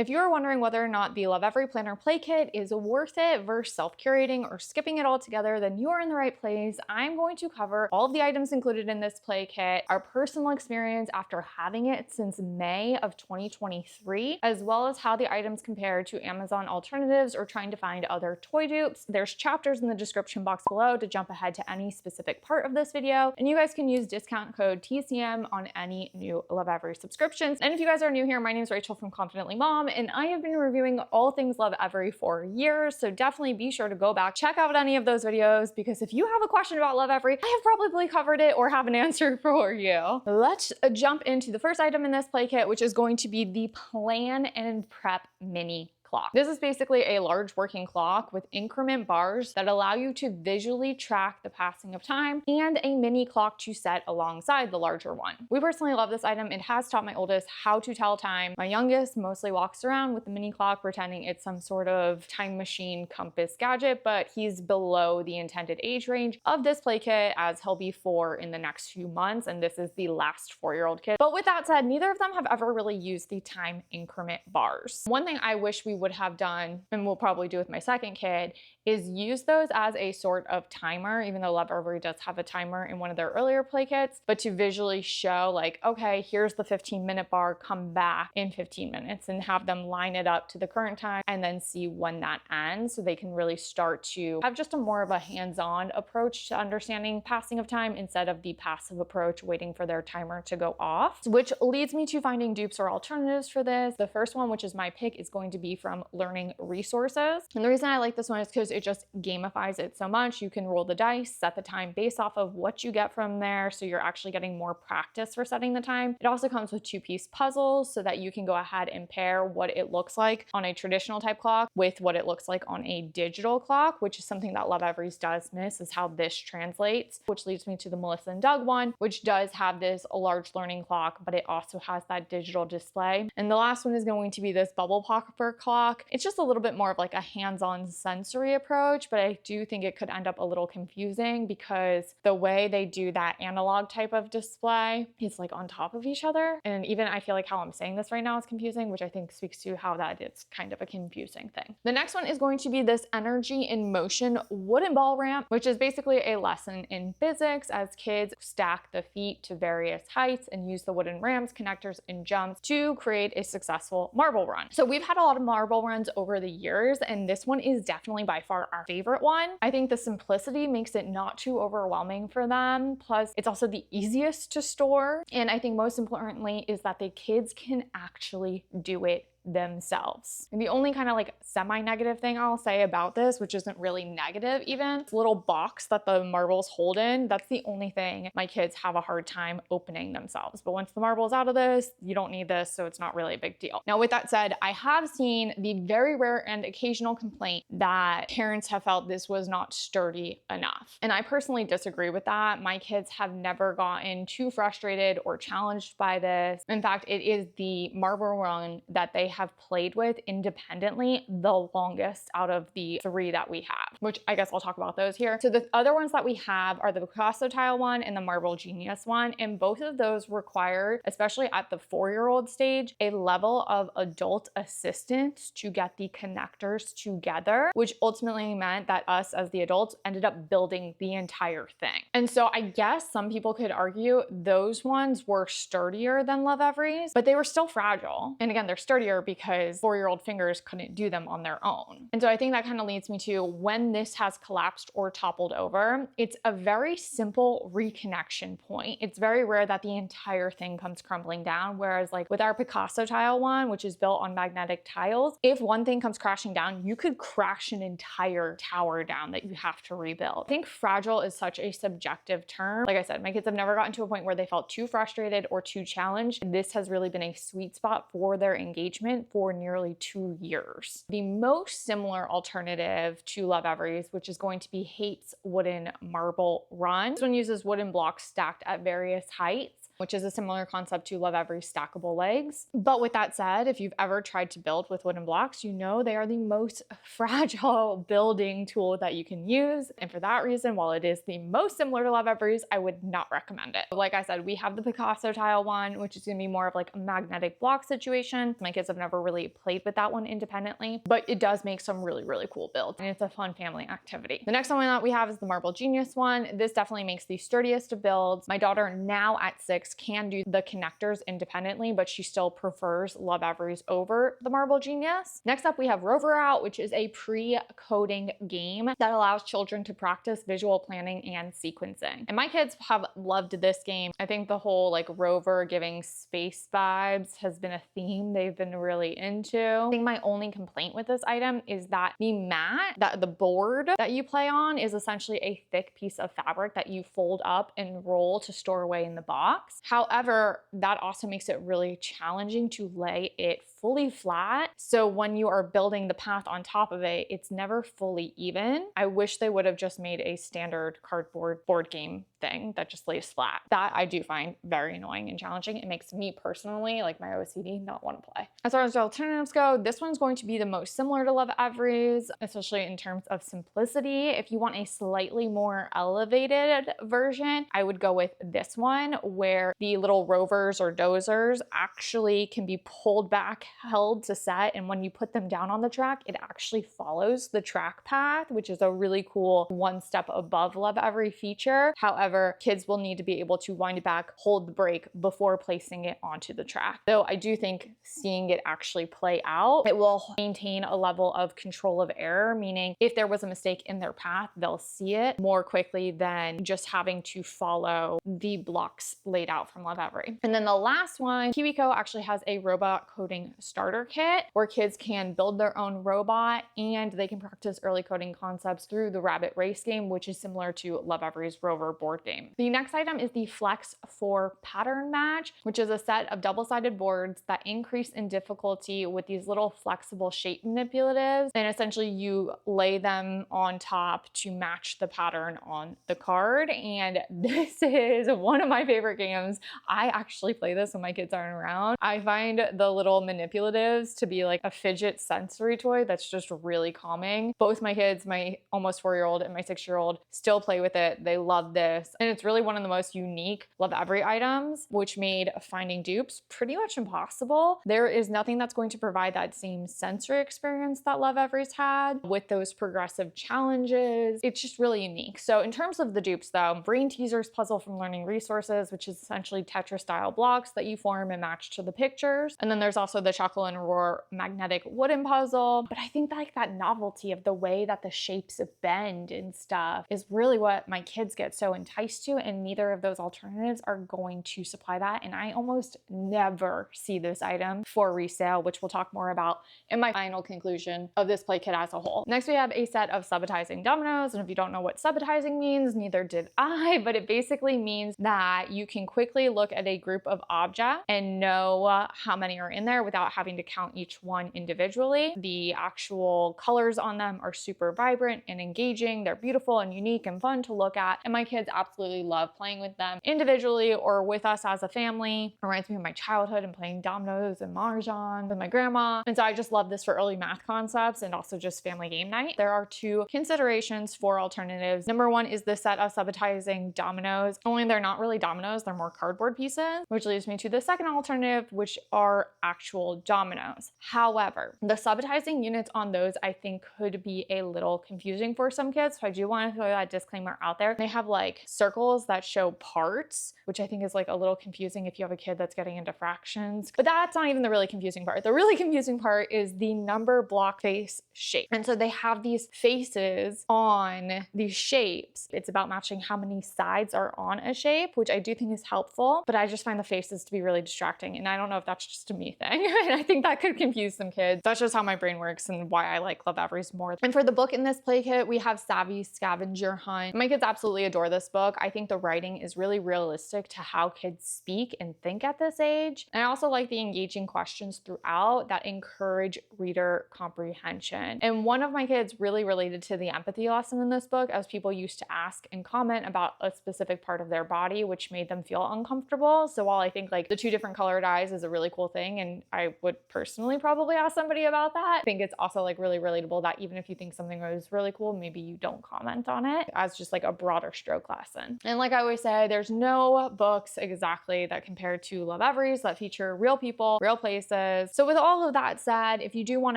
If you are wondering whether or not the Lovevery Planner Play Kit is worth it versus self-curating or skipping it all together, then you are in the right place. I'm going to cover all of the items included in this play kit, our personal experience after having it since May of 2023, as well as how the items compare to Amazon alternatives or trying to find other toy dupes. There's chapters in the description box below to jump ahead to any specific part of this video, and you guys can use discount code TCM on any new Lovevery subscriptions. And if you guys are new here, my name is Rachel from Confidently Mom, and I have been reviewing all things Lovevery for years, so definitely be sure to go back, check out any of those videos, because if you have a question about Lovevery, I have probably covered it or have an answer for you. Let's jump into the first item in this play kit, which is going to be the Plan and Prep Mini clock. This is basically a large working clock with increment bars that allow you to visually track the passing of time and a mini clock to set alongside the larger one. We personally love this item. It has taught my oldest how to tell time. My youngest mostly walks around with the mini clock pretending it's some sort of time machine compass gadget, but he's below the intended age range of this play kit, as he'll be 4 in the next few months, and this is the last 4-year-old kid. But with that said, neither of them have ever really used the time increment bars. One thing I wish we would have done, and we'll probably do with my second kid, is use those as a sort of timer, even though Lovevery does have a timer in one of their earlier play kits, but to visually show like, okay, here's the 15-minute bar, come back in 15 minutes, and have them line it up to the current time and then see when that ends, so they can really start to have just a more of a hands-on approach to understanding passing of time instead of the passive approach waiting for their timer to go off, which leads me to finding dupes or alternatives for this. The first one, which is my pick, is going to be from Learning Resources. And the reason I like this one is because it just gamifies it so much. You can roll the dice, set the time based off of what you get from there, so you're actually getting more practice for setting the time. It also comes with 2-piece puzzles so that you can go ahead and pair what it looks like on a traditional type clock with what it looks like on a digital clock, which is something that Lovevery's does miss, is how this translates, which leads me to the Melissa and Doug one, which does have this large learning clock, but it also has that digital display. And the last one is going to be this bubble popper clock. It's just a little bit more of like a hands-on sensory approach, but I do think it could end up a little confusing because the way they do that analog type of display is like on top of each other. And even I feel like how I'm saying this right now is confusing, which I think speaks to how that is kind of a confusing thing. The next one is going to be this Energy in Motion wooden ball ramp, which is basically a lesson in physics as kids stack the feet to various heights and use the wooden ramps, connectors, and jumps to create a successful marble run. So we've had a lot of marble runs over the years, and this one is definitely by far our favorite one. I think the simplicity makes it not too overwhelming for them. Plus, it's also the easiest to store. And I think most importantly is that the kids can actually do it themselves. And the only kind of like semi-negative thing I'll say about this, which isn't really negative even, this little box that the marbles hold in, that's the only thing my kids have a hard time opening themselves. But once the marble's out of this, you don't need this, so it's not really a big deal. Now, with that said, I have seen the very rare and occasional complaint that parents have felt this was not sturdy enough. And I personally disagree with that. My kids have never gotten too frustrated or challenged by this. In fact, it is the marble run that they have played with independently the longest out of the 3 that we have, which I guess I'll talk about those here. So the other ones that we have are the Picasso tile one and the Marble Genius one, and both of those require, especially at the 4-year-old stage, a level of adult assistance to get the connectors together, which ultimately meant that us as the adults ended up building the entire thing. And so I guess some people could argue those ones were sturdier than Lovevery's, but they were still fragile. And again, they're sturdier because 4-year-old fingers couldn't do them on their own. And so I think that kind of leads me to when this has collapsed or toppled over, it's a very simple reconnection point. It's very rare that the entire thing comes crumbling down. Whereas like with our Picasso tile one, which is built on magnetic tiles, if one thing comes crashing down, you could crash an entire tower down that you have to rebuild. I think fragile is such a subjective term. Like I said, my kids have never gotten to a point where they felt too frustrated or too challenged. This has really been a sweet spot for their engagement for nearly 2 years. The most similar alternative to Lovevery's, which is going to be Hate's wooden marble run. This one uses wooden blocks stacked at various heights. which is a similar concept to Lovevery stackable legs. But with that said, if you've ever tried to build with wooden blocks, you know they are the most fragile building tool that you can use. And for that reason, while it is the most similar to Lovevery's, I would not recommend it. Like I said, we have the Picasso tile one, which is gonna be more of like a magnetic block situation. My kids have never really played with that one independently, but it does make some really, really cool builds. And it's a fun family activity. The next one that we have is the Marble Genius one. This definitely makes the sturdiest of builds. My daughter now at 6 can do the connectors independently, but she still prefers Lovevery's over the Marble Genius. Next up, we have Rover Route, which is a pre-coding game that allows children to practice visual planning and sequencing. And my kids have loved this game. I think the whole like rover giving space vibes has been a theme they've been really into. I think my only complaint with this item is that the mat, the board that you play on is essentially a thick piece of fabric that you fold up and roll to store away in the box. However, that also makes it really challenging to lay it fully flat. So when you are building the path on top of it, it's never fully even. I wish they would have just made a standard cardboard board game thing that just lays flat. That I do find very annoying and challenging. It makes me personally, like my OCD, not want to play. As far as the alternatives go, this one's going to be the most similar to Lovevery's, especially in terms of simplicity. If you want a slightly more elevated version, I would go with this one where the little rovers or dozers actually can be pulled back, held to set, and when you put them down on the track, it actually follows the track path, which is a really cool one step above Lovevery feature. However, kids will need to be able to wind it back, hold the brake before placing it onto the track. So I do think seeing it actually play out, it will maintain a level of control of error, meaning if there was a mistake in their path, they'll see it more quickly than just having to follow the blocks laid out from Lovevery. And then the last one, KiwiCo actually has a robot coding starter kit where kids can build their own robot and they can practice early coding concepts through the rabbit race game, which is similar to Lovevery's Rover board game. The next item is the Flex 4 pattern match, which is a set of double-sided boards that increase in difficulty with these little flexible shape manipulatives. And essentially you lay them on top to match the pattern on the card. And this is one of my favorite games. I actually play this when my kids aren't around. I find the little manipulatives to be like a fidget sensory toy that's just really calming. Both my kids, my almost 4-year-old and my 6-year-old, still play with it. They love this. And it's really one of the most unique Lovevery items, which made finding dupes pretty much impossible. There is nothing that's going to provide that same sensory experience that Lovevery's had with those progressive challenges. It's just really unique. So in terms of the dupes though, Brain Teaser's Puzzle from Learning Resources, which is essentially Tetris style blocks that you form and match to the pictures. And then there's also the Chuckle and Roar magnetic wooden puzzle. But I think like that novelty of the way that the shapes bend and stuff is really what my kids get so enticed to, and neither of those alternatives are going to supply that. And I almost never see this item for resale, which we'll talk more about in my final conclusion of this play kit as a whole. Next, we have a set of subitizing dominoes. And if you don't know what subitizing means, neither did I, but it basically means that you can quickly look at a group of objects and know how many are in there without having to count each one individually. The actual colors on them are super vibrant and engaging. They're beautiful and unique and fun to look at. And my kids absolutely love playing with them individually or with us as a family. It reminds me of my childhood and playing dominoes and mahjong with my grandma. And so I just love this for early math concepts and also just family game night. There are 2 considerations for alternatives. Number 1 is the set of subitizing dominoes. Only they're not really dominoes, they're more cardboard pieces, which leads me to the second alternative, which are actual dominoes. However, the subitizing units on those I think could be a little confusing for some kids. So I do want to throw that disclaimer out there. They have like circles that show parts, which I think is like a little confusing if you have a kid that's getting into fractions. But that's not even the really confusing part. The really confusing part is the number block face shape. And so they have these faces on these shapes. It's about matching how many sides are on a shape, which I do think is helpful, but I just find the faces to be really distracting. And I don't know if that's just a me thing. And I think that could confuse some kids. That's just how my brain works and why I like Lovevery's more. And for the book in this play kit, we have Savy Scavenger Hunt. My kids absolutely adore this book. I think the writing is really realistic to how kids speak and think at this age. And I also like the engaging questions throughout that encourage reader comprehension. And one of my kids really related to the empathy lesson in this book, as people used to ask and comment about a specific part of their body, which made them feel uncomfortable. So while I think like the 2 different colored eyes is a really cool thing, and I would personally probably ask somebody about that, I think it's also like really relatable that even if you think something was really cool, maybe you don't comment on it, as just like a broader stroke lesson. And like I always say, there's no books exactly that compare to Lovevery's that feature real people, real places. So with all of that said, if you do want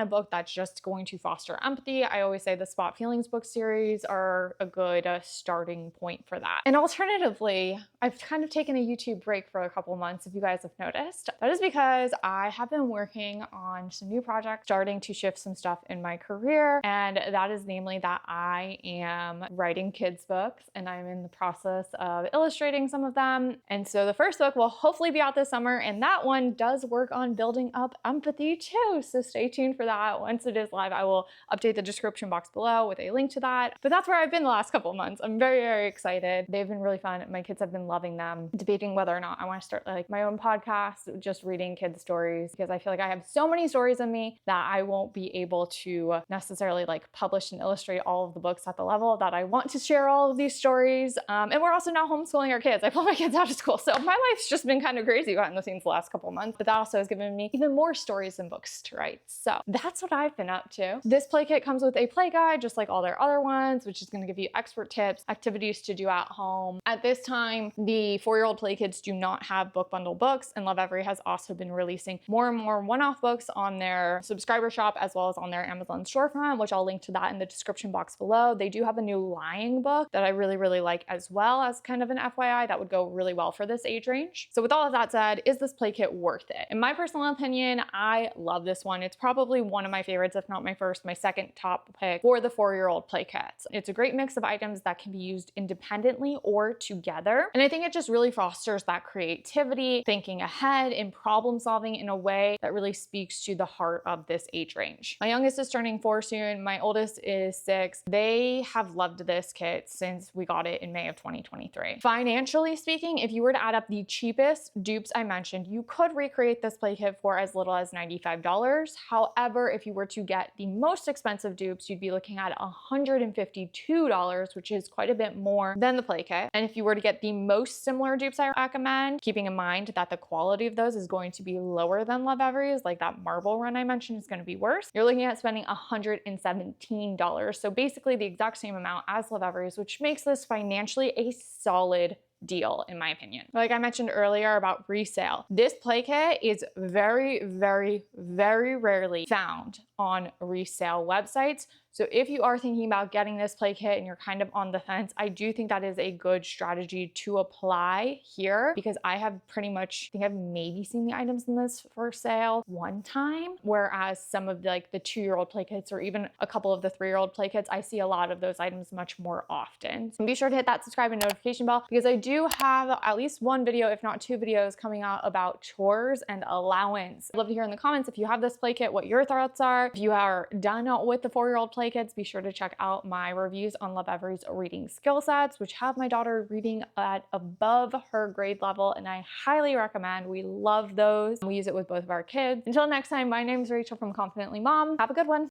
a book that's just going to foster empathy, I always say the Spot Feelings book series are a good starting point for that. And alternatively, I've kind of taken a YouTube break for a couple months, if you guys have noticed. That is because I have been working on some new projects, starting to shift some stuff in my career. And that is namely that I am writing kids books and I'm in the process of illustrating some of them. And so the first book will hopefully be out this summer, and that one does work on building up empathy too. So stay tuned for that. Once it is live, I will update the description box below with a link to that. But that's where I've been the last couple of months. I'm very, very excited. They've been really fun. My kids have been loving them. Debating whether or not I want to start like my own podcast, just reading kids stories, because I feel like I have so many stories in me that I won't be able to necessarily like publish and illustrate all of the books at the level that I want to share all of these stories. And we're also now homeschooling our kids. I pulled my kids out of school. So my life's just been kind of crazy behind the scenes the last couple of months, but that also has given me even more stories and books to write. So that's what I've been up to. This play kit comes with a play guide, just like all their other ones, which is going to give you expert tips, activities to do at home. At this time, the 4-year-old play kits do not have book bundle books, and Lovevery has also been releasing more and more one-off books on their subscriber shop as well as on their Amazon storefront, which I'll link to that in the description box below. They do have a new lying book that I really, really like as well, as kind of an FYI that would go really well for this age range. So with all of that said, is this play kit worth it? In my personal opinion, I love this one. It's probably one of my favorites, if not my first, my second top pick for the 4-year-old play kits. It's a great mix of items that can be used independently or together. And I think it just really fosters that creativity, thinking ahead, and problem solving in a way that really speaks to the heart of this age range. My youngest is turning 4 soon. My oldest is 6. They have loved this kit since we got it in May of 2023. Financially speaking, if you were to add up the cheapest dupes I mentioned, you could recreate this play kit for as little as $95. However, if you were to get the most expensive dupes, you'd be looking at $152, which is quite a bit more than the play kit. And if you were to get the most similar dupes I recommend, keeping in mind that the quality of those is going to be lower than Lovevery's, like that marble run I mentioned is going to be worse, you're looking at spending $117. So basically the exact same amount as Lovevery's, which makes this financially a solid deal in my opinion. Like I mentioned earlier about resale, this play kit is very, very, very rarely found on resale websites. So if you are thinking about getting this play kit and you're kind of on the fence, I do think that is a good strategy to apply here, because I have pretty much, I think I've maybe seen the items in this for sale one time, whereas some of the 2-year-old play kits or even a couple of the 3-year-old play kits, I see a lot of those items much more often. So be sure to hit that subscribe and notification bell, because I do have at least one video, if not 2 videos coming out about chores and allowance. I'd love to hear in the comments if you have this play kit, what your thoughts are. If you are done with the 4-year-old play kits, be sure to check out my reviews on Lovevery's reading skill sets, which have my daughter reading at above her grade level, and I highly recommend. We love those. We use it with both of our kids. Until next time, my name is Rachel from Confidently Mom. Have a good one.